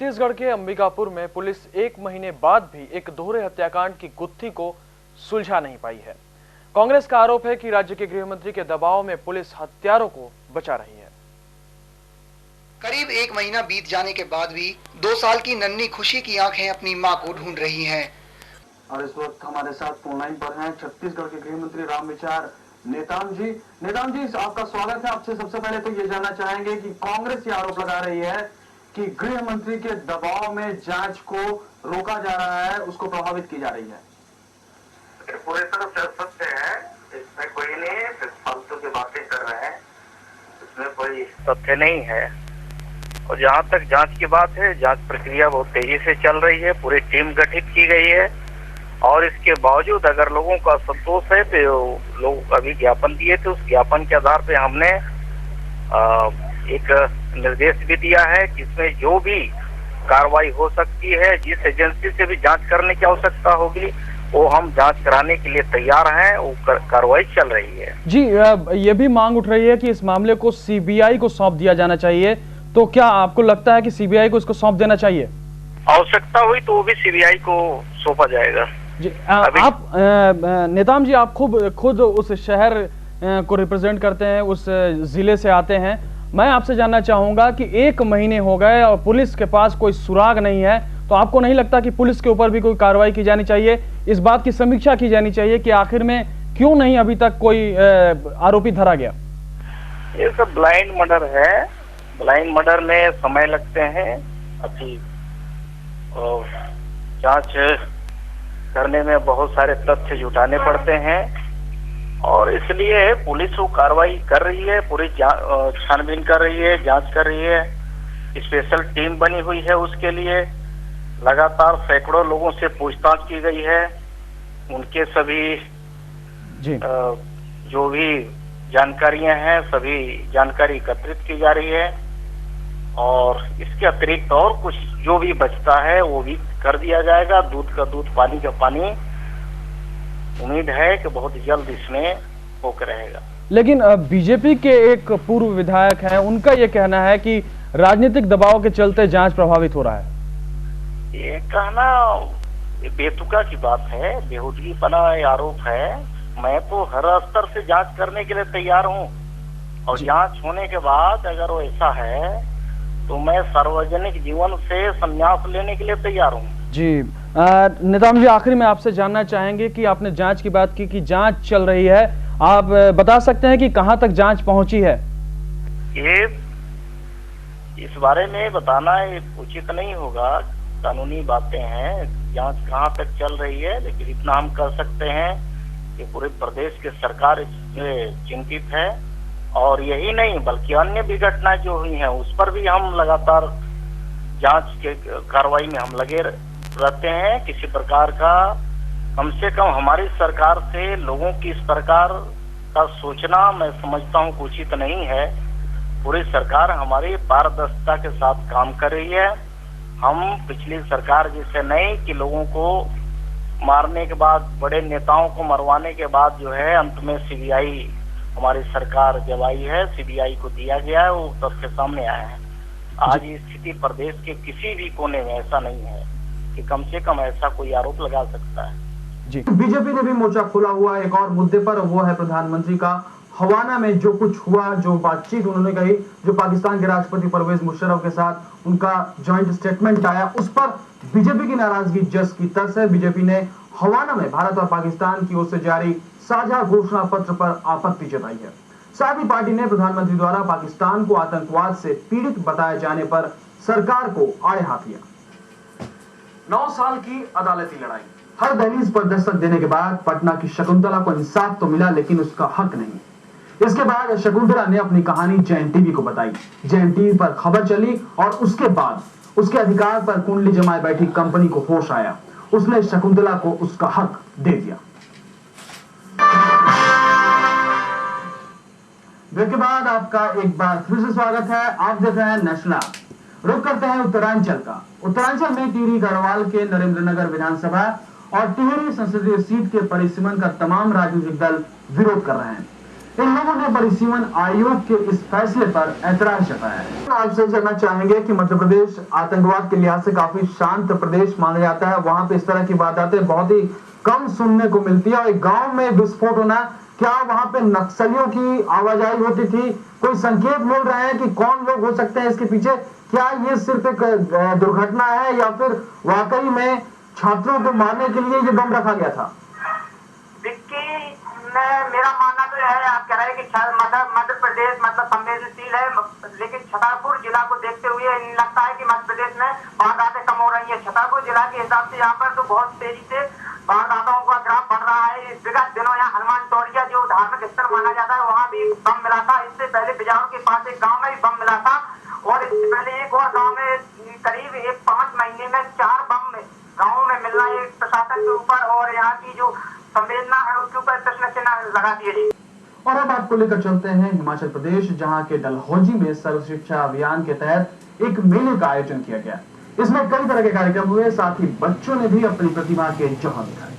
छत्तीसगढ़ के अंबिकापुर में पुलिस 1 महीने बाद भी एक दोहरे हत्याकांड की गुत्थी को सुलझा नहीं पाई है। कांग्रेस का आरोप है कि राज्य के गृह मंत्री के दबाव में पुलिस हत्यारों को बचा रही है। करीब 1 महीना बीत जाने के बाद भी 2 साल की नन्ही खुशी की आंखें अपनी मां को ढूंढ रही हैं। और इस वक्त हमारे साथ फोन लाइन पर हैं छत्तीसगढ़ के गृह मंत्री रामविचार नेताम जी। नेताम जी, आपका स्वागत है। आपसे सबसे पहले तो ये जानना चाहेंगे कि कांग्रेस ये आरोप लगा रही है कि गृह मंत्री के दबाव में जांच को रोका जा रहा है, उसको प्रभावित की जा रही है। पूरे तरफ से सत्य है, इसमें कोई नहीं है, फालतू की बातें कर रहे हैं, इसमें कोई तथ्य नहीं है। और जहाँ तक जांच की बात है, जांच प्रक्रिया बहुत तेजी से चल रही है, पूरी टीम गठित की गई है और इसके बावजूद अगर लोगों का संतोष है तो लोग अभी ज्ञापन दिए थे, उस ज्ञापन के आधार पे हमने एक निर्देश भी दिया है कि इसमें जो भी कार्रवाई हो सकती है, जिस एजेंसी से भी जांच करने की आवश्यकता होगी वो हम जांच कराने के लिए तैयार हैं। वो कार्रवाई चल रही है। जी, ये भी मांग उठ रही है कि इस मामले को सीबीआई को सौंप दिया जाना चाहिए, तो क्या आपको लगता है कि सीबीआई को इसको सौंप देना चाहिए? आवश्यकता हुई तो वो भी सीबीआई को सौंपा जाएगा। जी, आप नेताम जी, आप खुद उस शहर को रिप्रेजेंट करते हैं, उस जिले से आते हैं। मैं आपसे जानना चाहूंगा कि 1 महीने हो गए और पुलिस के पास कोई सुराग नहीं है, तो आपको नहीं लगता कि पुलिस के ऊपर भी कोई कार्रवाई की जानी चाहिए, इस बात की समीक्षा की जानी चाहिए कि आखिर में क्यों नहीं अभी तक कोई आरोपी धरा गया? ये सब ब्लाइंड मर्डर है। ब्लाइंड मर्डर में समय लगते हैं, अभी जांच करने में बहुत सारे तथ्य जुटाने पड़ते हैं और इसलिए पुलिस वो कार्रवाई कर रही है, पूरी छानबीन कर रही है, जांच कर रही है। स्पेशल टीम बनी हुई है उसके लिए। लगातार सैकड़ों लोगों से पूछताछ की गई है, उनके सभी जो भी जानकारियां हैं सभी जानकारी एकत्रित की जा रही है और इसके अतिरिक्त और कुछ जो भी बचता है वो भी कर दिया जाएगा। दूध का दूध, पानी का पानी। उम्मीद है कि बहुत जल्द इसमें होकर रहेगा। लेकिन बीजेपी के एक पूर्व विधायक हैं, उनका ये कहना है कि राजनीतिक दबाव के चलते जांच प्रभावित हो रहा है। ये कहना बेतुका की बात है, बेहूदगीपना आरोप है। मैं तो हर स्तर से जांच करने के लिए तैयार हूँ और जांच होने के बाद अगर वो ऐसा है तो मैं सार्वजनिक जीवन से संन्यास लेने के लिए तैयार हूँ। जी, नेताम जी, आखिर में आपसे जानना चाहेंगे कि आपने जांच की बात की कि जांच चल रही है, आप बता सकते हैं कि कहां तक जांच पहुंची है? ये इस बारे में बताना उचित नहीं होगा, कानूनी बातें हैं। जांच कहां तक चल रही है, लेकिन इतना हम कह सकते हैं कि पूरे प्रदेश की सरकार इससे चिंतित है और यही नहीं बल्कि अन्य भी घटनाएं जो हुई हैं उस पर भी हम लगातार जांच के कार्रवाई में हम लगे रहते हैं। किसी प्रकार का कम से कम हमारी सरकार से लोगों की इस प्रकार का सोचना मैं समझता हूं उचित नहीं है। पूरी सरकार हमारी पारदर्शिता के साथ काम कर रही है। हम पिछली सरकार जैसे नहीं कि लोगों को मारने के बाद, बड़े नेताओं को मरवाने के बाद जो है अंत में सीबीआई, हमारी सरकार जब आई है सीबीआई को दिया गया है, वो तथ्य सामने आया है। आज स्थिति प्रदेश के किसी भी कोने में ऐसा नहीं है कि कम से कम ऐसा कोई आरोप लगा सकता है। जी, बीजेपी ने भी मोर्चा खोला हुआ एक और मुद्दे पर, वो है प्रधानमंत्री का हवाना में जो कुछ हुआ, जो बातचीत उन्होंने कही, जो पाकिस्तान के राष्ट्रपति परवेज मुशर्रफ के साथ उनका जॉइंट स्टेटमेंट आया, उस पर बीजेपी की नाराजगी जस की तस है। बीजेपी ने हवाना में भारत और पाकिस्तान की ओर से जारी साझा घोषणा पत्र पर आपत्ति जताई है। साथ ही पार्टी ने प्रधानमंत्री द्वारा पाकिस्तान को आतंकवाद से पीड़ित बताए जाने पर सरकार को आड़े हाथ लिया। 9 साल की अदालती लड़ाई, हर दहलीज पर दस्तक देने के बाद पटना की शकुंतला को इंसाफ तो मिला, लेकिन उसका हक नहीं। इसके बाद शकुंतला ने अपनी कहानी जैन टीवी को बताई। जैन टीवी पर खबर चली और उसके बाद उसके अधिकार पर कुंडली जमाए बैठी कंपनी को होश आया। उसने शकुंतला को उसका हक दे दिया। ब्रेक के बाद आपका एक बार फिर से स्वागत है। आप देख रहे हैं नेशनल। रुक करते हैं उत्तरांचल का। उत्तरांचल में टिहरी गढ़वाल के नरेंद्रनगर विधानसभा और टिहरी संसदीय सीट के परिसीमन का तमाम राजनीतिक दल विरोध कर रहे हैं। इन लोगों ने परिसीमन आयोग के इस फैसले पर ऐतराज जताया है। आपसे जानना चाहेंगे कि मध्य प्रदेश आतंकवाद के लिहाज से काफी शांत प्रदेश माना जाता है, वहां पे इस तरह की वारदातें बहुत ही कम सुनने को मिलती है। और एक गांव में विस्फोट होना, क्या वहां पे नक्सलियों की आवाजाही होती थी? कोई संकेत मिल रहे हैं कि कौन लोग हो सकते हैं इसके पीछे? क्या ये सिर्फ एक दुर्घटना है या फिर वाकई में छात्रों को मारने के लिए ये बम रखा गया था? मेरा मानना तो है, आप कह रहे हैं कि मध्य प्रदेश मतलब संवेदनशील है, लेकिन छतरपुर जिला को देखते हुए लगता है कि मध्य प्रदेश में वारदातें कम हो रही है। छतरपुर जिला के हिसाब से यहाँ पर तो बहुत तेजी से वारदातों का ग्राफ बढ़ रहा है। विगत दिनों यहाँ हनुमान टोलिया जो धार्मिक स्थल माना जाता है वहाँ भी बम मिला था। इससे पहले बिजावर के पास एक गाँव में भी बम मिला था और इससे पहले एक और गाँव में करीब 5 महीने में 4 बम गाँव में मिलना एक प्रशासन के ऊपर और यहाँ की जो संवेदना है उसके ऊपर प्रश्न चिन्ह लगा दिए। और अब आपको लेकर चलते हैं हिमाचल प्रदेश, जहां के डलहौजी में सर्व शिक्षा अभियान के तहत एक मेले का आयोजन किया गया। इसमें कई तरह के कार्यक्रम हुए, साथ ही बच्चों ने भी अपनी प्रतिभा के जौहर दिखाए।